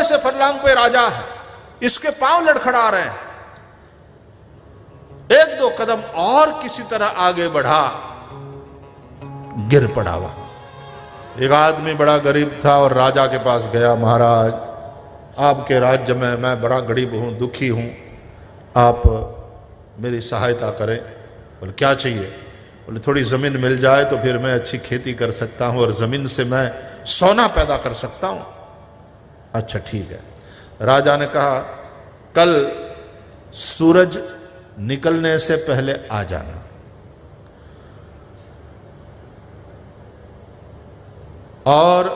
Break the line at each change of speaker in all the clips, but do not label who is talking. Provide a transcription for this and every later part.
से फरलांग पे राजा है, इसके पांव लड़खड़ा रहे हैं। एक दो कदम और किसी तरह आगे बढ़ा, गिर पड़ा वह। एक आदमी बड़ा गरीब था और राजा के पास गया, महाराज आपके राज्य में मैं बड़ा गरीब हूं, दुखी हूं, आप मेरी सहायता करें। बोले क्या चाहिए? बोले थोड़ी ज़मीन मिल जाए तो फिर मैं अच्छी खेती कर सकता हूं और ज़मीन से मैं सोना पैदा कर सकता हूं। अच्छा ठीक है। राजा ने कहा कल सूरज निकलने से पहले आ जाना। और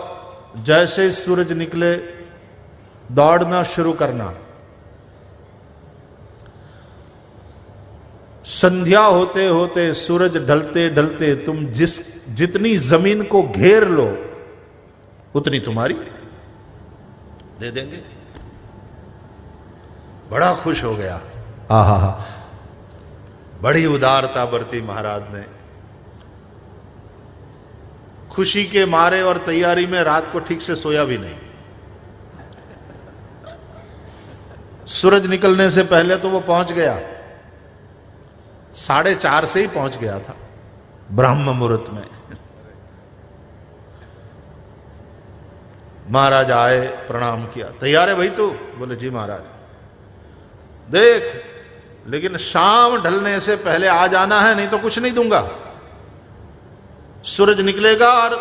जैसे ही सूरज निकले दौड़ना शुरू करना। संध्या होते होते, सूरज ढलते ढलते तुम जितनी जमीन को घेर लो उतनी तुम्हारी दे देंगे। बड़ा खुश हो गया। आहा, बड़ी उदारता बरती महाराज ने। खुशी के मारे और तैयारी में रात को ठीक से सोया भी नहीं। सूरज निकलने से पहले तो वो पहुंच गया, 4:30 से ही पहुंच गया था ब्रह्म मुहूर्त में। महाराज आए, प्रणाम किया। तैयार है भाई तू? बोले जी महाराज। देख लेकिन शाम ढलने से पहले आ जाना है, नहीं तो कुछ नहीं दूंगा। सूरज निकलेगा और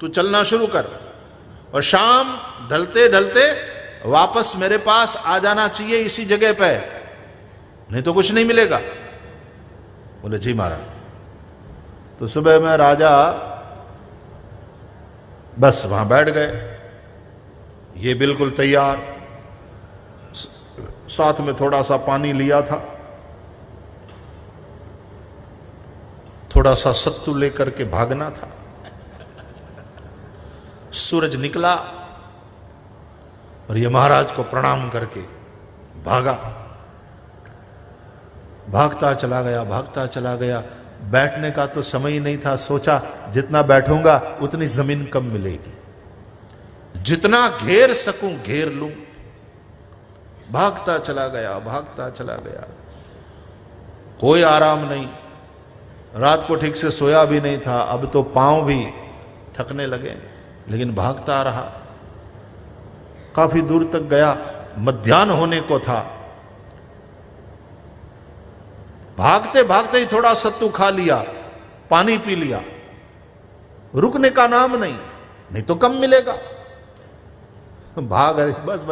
तू चलना शुरू कर, और शाम ढलते ढलते वापस मेरे पास आ जाना चाहिए इसी जगह पे, नहीं तो कुछ नहीं मिलेगा। बोले जी महाराज। तो सुबह में राजा बस वहां बैठ गए, ये बिल्कुल तैयार, साथ में थोड़ा सा पानी लिया था, थोड़ा सा सत्तू लेकर के भागना था। सूरज निकला और ये महाराज को प्रणाम करके भागा। भागता चला गया, भागता चला गया। बैठने का तो समय ही नहीं था। सोचा जितना बैठूंगा उतनी जमीन कम मिलेगी, जितना घेर सकूं घेर लूं। भागता चला गया, भागता चला गया। कोई आराम नहीं, रात को ठीक से सोया भी नहीं था। अब तो पांव भी थकने लगे, लेकिन भागता रहा। काफी दूर तक गया, मध्याह्न होने को था। भागते भागते ही थोड़ा सत्तू खा लिया, पानी पी लिया। रुकने का नाम नहीं, नहीं तो कम मिलेगा। भाग रहे, बस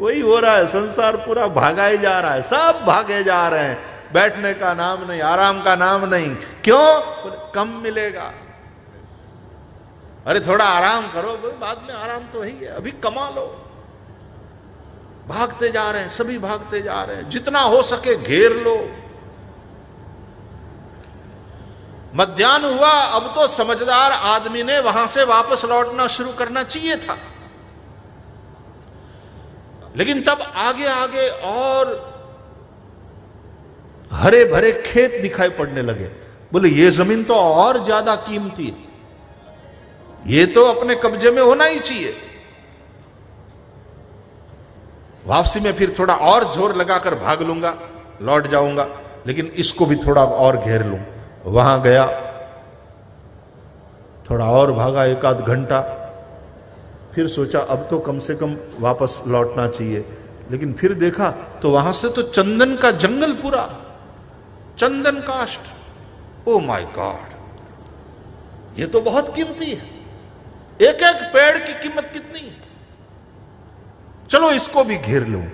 वही हो रहा है। संसार पूरा भागा ही जा रहा है, सब भागे जा रहे हैं। बैठने का नाम नहीं, आराम का नाम नहीं। क्यों? कम मिलेगा। अरे थोड़ा आराम करो, बाद में आराम तो वही है, अभी कमा लो। भागते जा रहे हैं, सभी भागते जा रहे हैं। जितना हो सके घेर लो। मध्याह्न हुआ, अब तो समझदार आदमी ने वहां से वापस लौटना शुरू करना चाहिए था। लेकिन तब आगे आगे और हरे भरे खेत दिखाई पड़ने लगे। बोले ये जमीन तो और ज्यादा कीमती है, ये तो अपने कब्जे में होना ही चाहिए। वापसी में फिर थोड़ा और जोर लगाकर भाग लूंगा, लौट जाऊंगा, लेकिन इसको भी थोड़ा और घेर लूं। वहां गया, थोड़ा और भागा, 1 आध घंटा। फिर सोचा अब तो कम से कम वापस लौटना चाहिए। लेकिन फिर देखा तो वहां से तो चंदन का जंगल, पूरा चंदन काष्ठ। ओ माय गॉड, ये तो बहुत कीमती है। एक एक पेड़ की कीमत कितनी है। चलो इसको भी घेर लूं।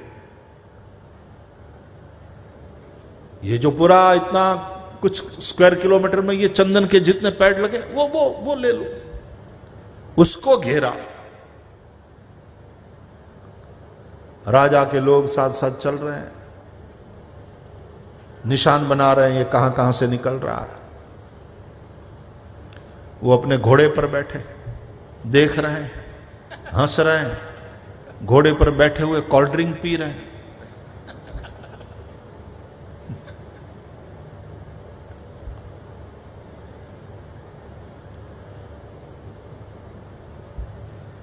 ये जो पूरा इतना कुछ स्क्वायर किलोमीटर में ये चंदन के जितने पेड़ लगे वो ले लो। उसको घेरा। राजा के लोग साथ साथ चल रहे हैं, निशान बना रहे हैं ये कहां कहां से निकल रहा है। वो अपने घोड़े पर बैठे देख रहे हैं, हंस रहे हैं। घोड़े पर बैठे हुए कोल्ड ड्रिंक पी रहे हैं।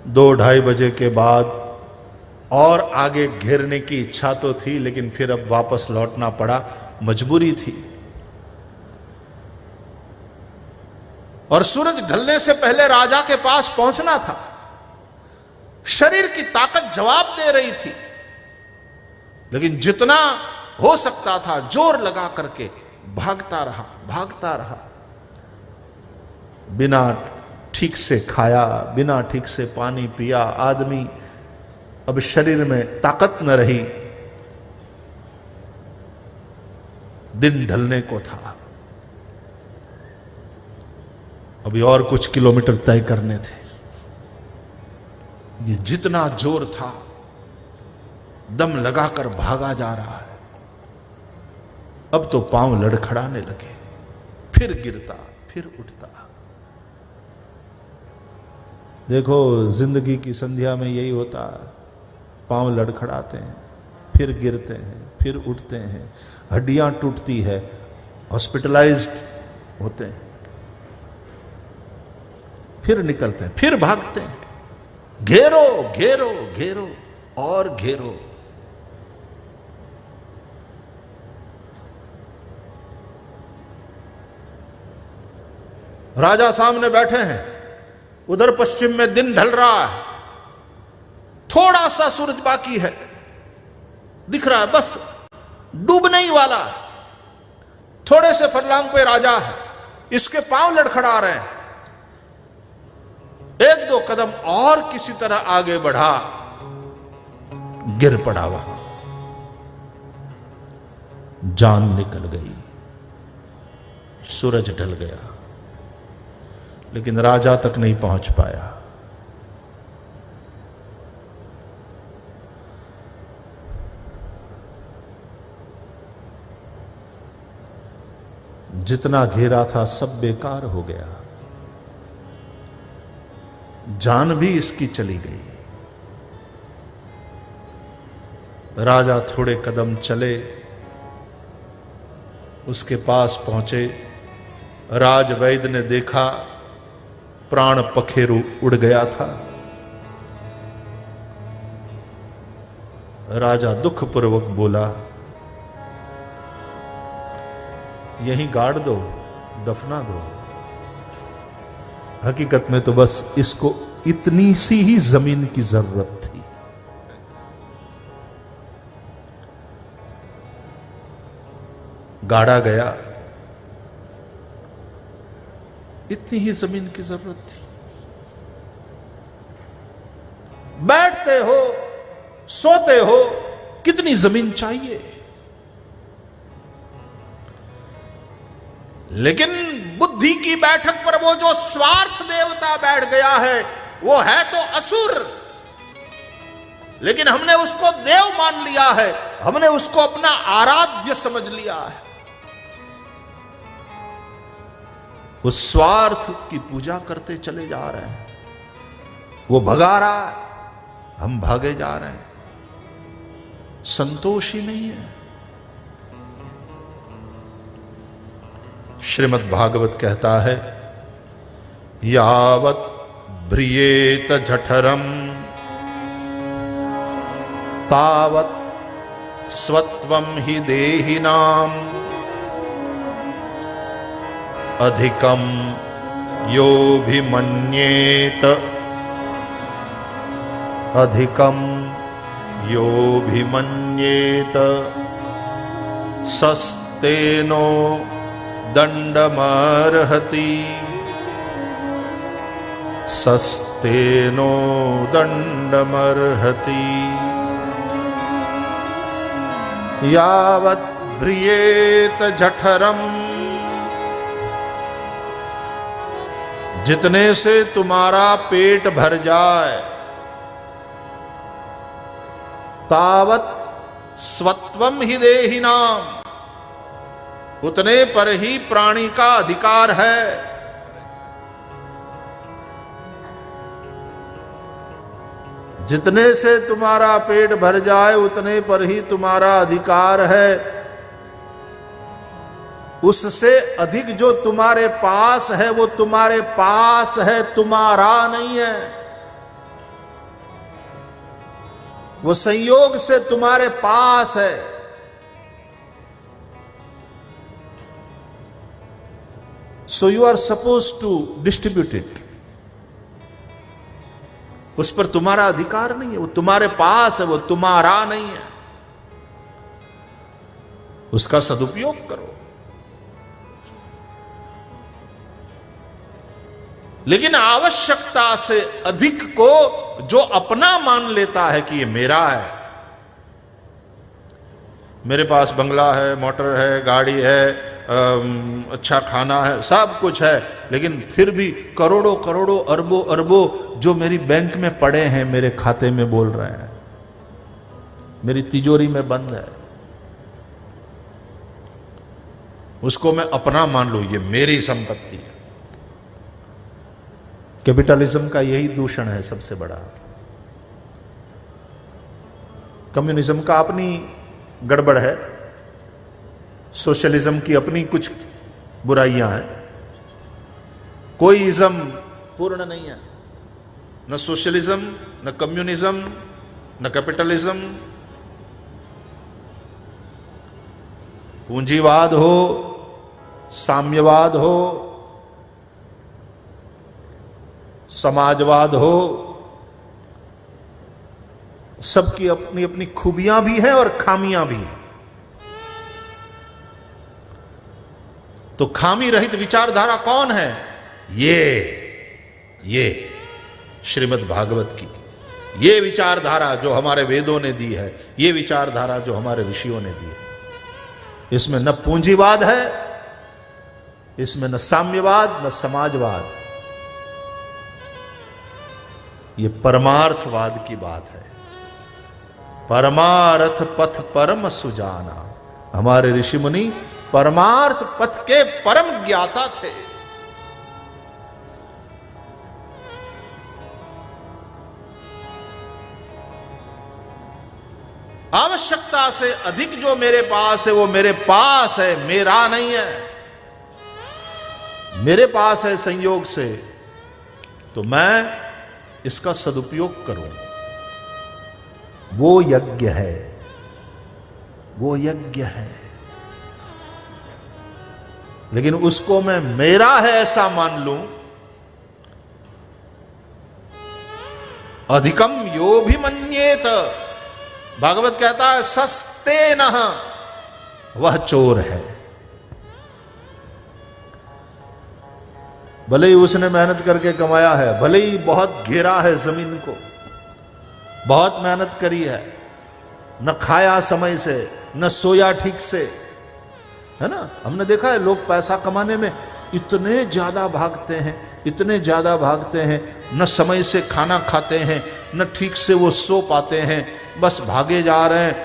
दो 2:30 बजे के बाद और आगे घेरने की इच्छा तो थी, लेकिन फिर अब वापस लौटना पड़ा, मजबूरी थी। और सूरज ढलने से पहले राजा के पास पहुंचना था। शरीर की ताकत जवाब दे रही थी, लेकिन जितना हो सकता था जोर लगा करके भागता रहा। बिना ठीक से खाया, बिना ठीक से पानी पिया, आदमी अब शरीर में ताकत न रही। दिन ढलने को था, अभी और कुछ किलोमीटर तय करने थे। ये जितना जोर था, दम लगाकर भागा जा रहा है। अब तो पांव लड़खड़ाने लगे, फिर गिरता, फिर उठता। देखो, जिंदगी की संध्या में यही होता है, पांव लड़खड़ाते हैं, फिर गिरते हैं, फिर उठते हैं, हड्डियां टूटती है, हॉस्पिटलाइज्ड होते हैं, फिर निकलते हैं, फिर भागते हैं। घेरो घेरो घेरो और घेरो। राजा सामने बैठे हैं, उधर पश्चिम में दिन ढल रहा है, थोड़ा सा सूरज बाकी है, दिख रहा है, बस डूबने ही वाला है। थोड़े से फरलांग पे राजा है, इसके पांव लड़खड़ा रहे हैं। एक दो कदम और किसी तरह आगे बढ़ा, गिर पड़ा वहां, जान निकल गई, सूरज ढल गया, लेकिन राजा तक नहीं पहुंच पाया। जितना घेरा था सब बेकार हो गया, जान भी इसकी चली गई। राजा थोड़े कदम चले, उसके पास पहुंचे। राजवैद्य ने देखा प्राण पखेरु उड़ गया था। राजा दुखपूर्वक बोला, यहीं गाड़ दो, दफना दो। हकीकत में तो बस इसको इतनी सी ही जमीन की जरूरत थी। गाड़ा गया, इतनी ही जमीन की जरूरत थी। बैठते हो, सोते हो, कितनी जमीन चाहिए? लेकिन बुद्धि की बैठक पर वो जो स्वार्थ देवता बैठ गया है, वो है तो असुर, लेकिन हमने उसको देव मान लिया है, हमने उसको अपना आराध्य समझ लिया है। उस स्वार्थ की पूजा करते चले जा रहे हैं। वो भगा रहा है, हम भागे जा रहे हैं, संतोष ही नहीं है। श्रीमद् भागवत कहता है, यावत् भ्रियेत जठरम तावत् स्वत्वं हि देहिनाम अधिकम योभिमन्येत अधिकम योभिमन्येत सस्तेनो दंडमर्हति सस्तेनो दंडमर्हति यावत् भ्रियेत जठरम, जितने से तुम्हारा पेट भर जाए, तावत् स्वत्वम हि देहिनाम, उतने पर ही प्राणी का अधिकार है। जितने से तुम्हारा पेट भर जाए उतने पर ही तुम्हारा अधिकार है। उससे अधिक जो तुम्हारे पास है वो तुम्हारे पास है, तुम्हारा नहीं है। वो संयोग से तुम्हारे पास है। So you are suppose to distribute it. उस पर तुम्हारा अधिकार नहीं है, वो तुम्हारे पास है, वो तुम्हारा नहीं है। उसका सदुपयोग करो। लेकिन आवश्यकता से अधिक को जो अपना मान लेता है कि ये मेरा है, मेरे पास बंगला है, मोटर है, गाड़ी है, अच्छा खाना है, सब कुछ है, लेकिन फिर भी करोड़ों करोड़ों अरबों अरबों जो मेरी बैंक में पड़े हैं, मेरे खाते में बोल रहे हैं, मेरी तिजोरी में बंद है, उसको मैं अपना मान लूं, ये मेरी संपत्ति है। कैपिटलिज्म का यही दूषण है सबसे बड़ा। कम्युनिज्म का अपनी गड़बड़ है, सोशलिज्म की अपनी कुछ बुराइयां हैं। कोई इज्म पूर्ण नहीं है, न सोशलिज्म, न कम्युनिज्म, न कैपिटलिज्म। पूंजीवाद हो, साम्यवाद हो, समाजवाद हो, सबकी अपनी अपनी खूबियां भी हैं और खामियां भी हैं। तो खामी रहित विचारधारा कौन है? ये श्रीमद् भागवत की ये विचारधारा जो हमारे वेदों ने दी है, ये विचारधारा जो हमारे ऋषियों ने दी है। इसमें न पूंजीवाद है, इसमें न साम्यवाद, न समाजवाद। ये परमार्थवाद की बात है। परमार्थ पथ परम सुजाना। हमारे ऋषि मुनि परमार्थ पथ के परम ज्ञाता थे। आवश्यकता से अधिक जो मेरे पास है वो मेरे पास है, मेरा नहीं है। मेरे पास है संयोग से, तो मैं इसका सदुपयोग करूं। वो यज्ञ है, वो यज्ञ है। लेकिन उसको मैं मेरा है ऐसा मान लूं, अधिकम यो भी मन्येत। भागवत कहता है सस्ते न, वह चोर है। भले ही उसने मेहनत करके कमाया है, भले ही बहुत घेरा है जमीन को, बहुत मेहनत करी है, न खाया समय से, न सोया ठीक से, है ना। हमने देखा है लोग पैसा कमाने में इतने ज्यादा भागते हैं, इतने ज्यादा भागते हैं, न समय से खाना खाते हैं, न ठीक से वो सो पाते हैं, बस भागे जा रहे हैं।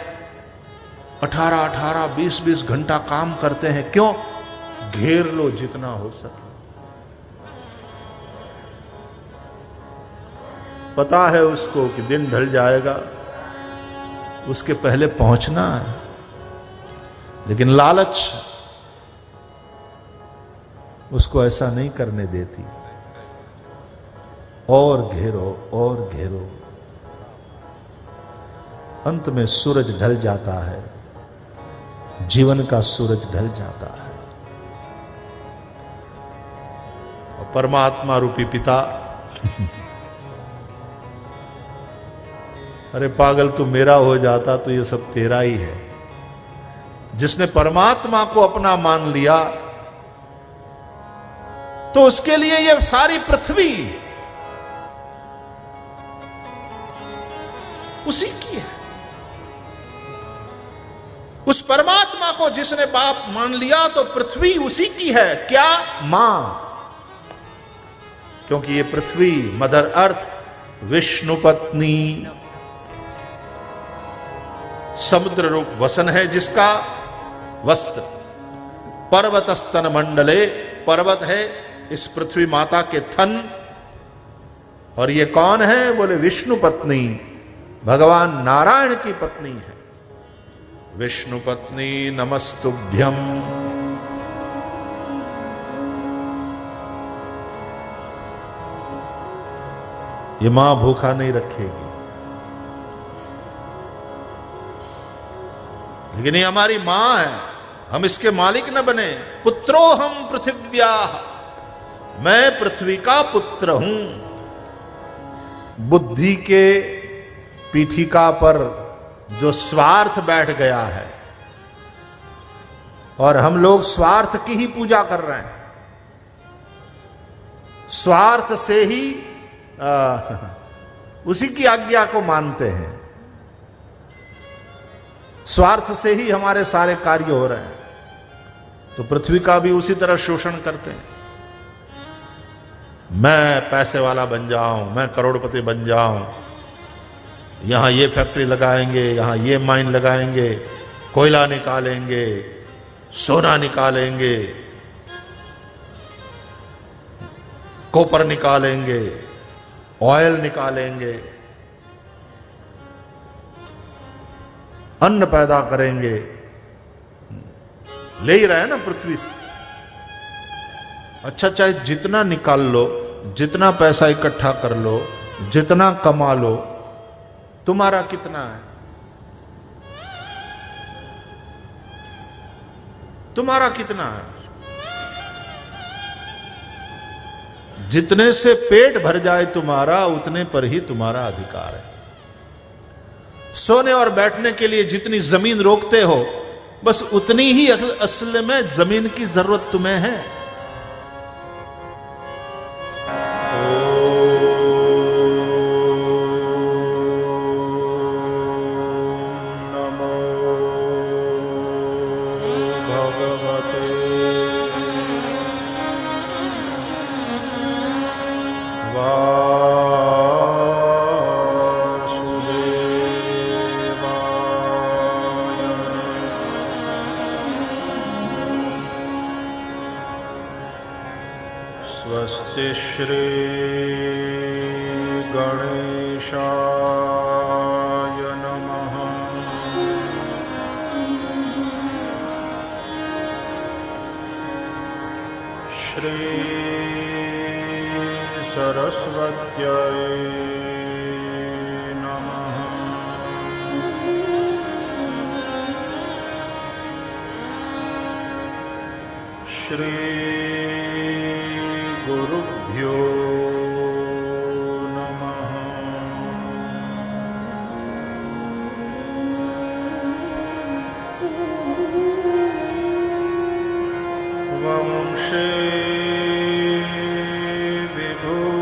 18-18, 20-20 घंटा काम करते हैं। क्यों? घेर लो जितना हो सके। पता है उसको कि दिन ढल जाएगा, उसके पहले पहुंचना है, लेकिन लालच उसको ऐसा नहीं करने देती। और घेरो और घेरो, अंत में सूरज ढल जाता है, जीवन का सूरज ढल जाता है। और परमात्मा रूपी पिता अरे पागल, तू मेरा हो जाता तो ये सब तेरा ही है। जिसने परमात्मा को अपना मान लिया तो उसके लिए ये सारी पृथ्वी उसी की है। उस परमात्मा को जिसने बाप मान लिया तो पृथ्वी उसी की है। क्या? मां। क्योंकि ये पृथ्वी मदर अर्थ विष्णु पत्नी, समुद्र रूप वसन है जिसका, वस्त्र पर्वत स्तन मंडले, पर्वत है इस पृथ्वी माता के थन। और ये कौन है? बोले विष्णु पत्नी, भगवान नारायण की पत्नी है। विष्णु पत्नी नमस्तुभ्यम। ये मां भूखा नहीं रखेगी। लेकिन ये हमारी मां है, हम इसके मालिक न बने। पुत्रो हम पृथिव्या, मैं पृथ्वी का पुत्र हूं। बुद्धि के पीठिका पर जो स्वार्थ बैठ गया है, और हम लोग स्वार्थ की ही पूजा कर रहे हैं, स्वार्थ से ही उसी की आज्ञा को मानते हैं, स्वार्थ से ही हमारे सारे कार्य हो रहे हैं। तो पृथ्वी का भी उसी तरह शोषण करते हैं। मैं पैसे वाला बन जाऊं, मैं करोड़पति बन जाऊं, यहां ये फैक्ट्री लगाएंगे, यहां ये माइन लगाएंगे, कोयला निकालेंगे, सोना निकालेंगे, कॉपर निकालेंगे, ऑयल निकालेंगे, अन्न पैदा करेंगे। ले ही रहे हैं ना पृथ्वी से। अच्छा, चाहे जितना निकाल लो, जितना पैसा इकट्ठा कर लो, जितना कमा लो, तुम्हारा कितना है? तुम्हारा कितना है? जितने से पेट भर जाए तुम्हारा, उतने पर ही तुम्हारा अधिकार है। सोने और बैठने के लिए जितनी जमीन रोकते हो, बस उतनी ही असल में जमीन की जरूरत तुम्हें है। स्वस्ति श्री गणेशाय नमः। श्री सरस्वत्यै नमः। श्री गुरुभ्यो नमः। वंशे विभूषितकरान्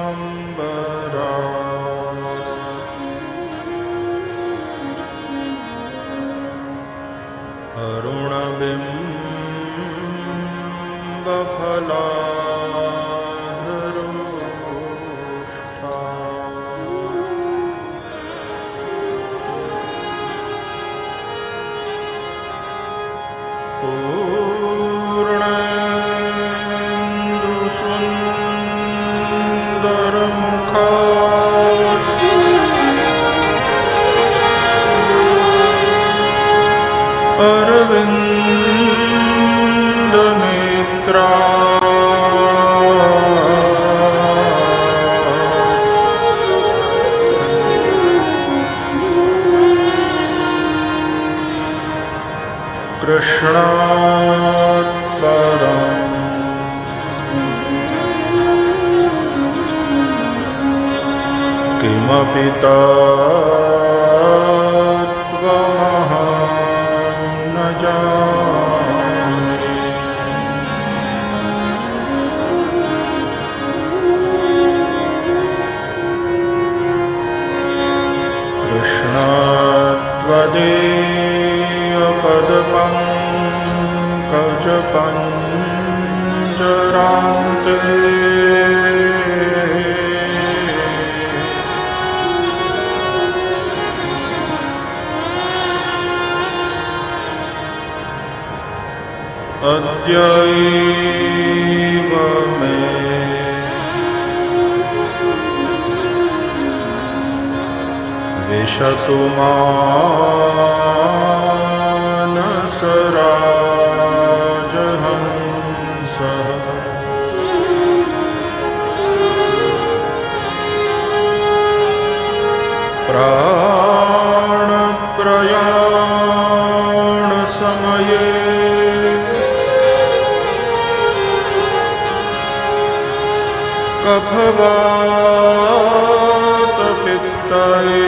पीताम्बरा अरुणबिम्बफला अरविंद नेत्रा कृष्णात् परम् किमपि तत्त्वमहं न जाने। कृष्णात् त्वदीयपदपङ्कजपञ्जरान्ते अद्यैव मे विशतु मानसराजहंसः प्राणप्रयाण समये कफवातपित्तये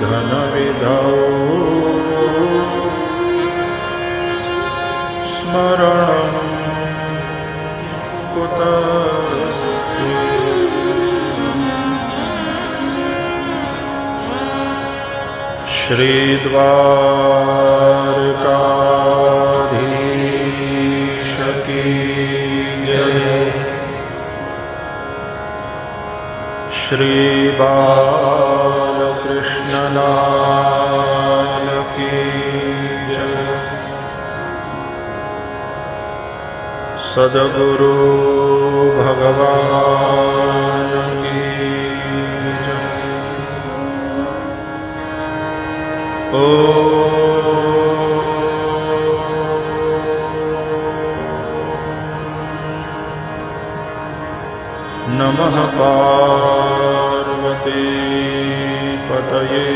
कंठावरोधनविधौ स्मरणं कुतस्ते श्रीद्वारकाधीश की जय। श्री बालकृष्ण लाल की जय। सद्गुरु भगवान की जय। ओ नमः पार्वती पतये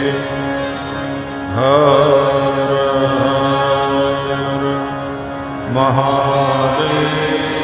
हर हर महादेव।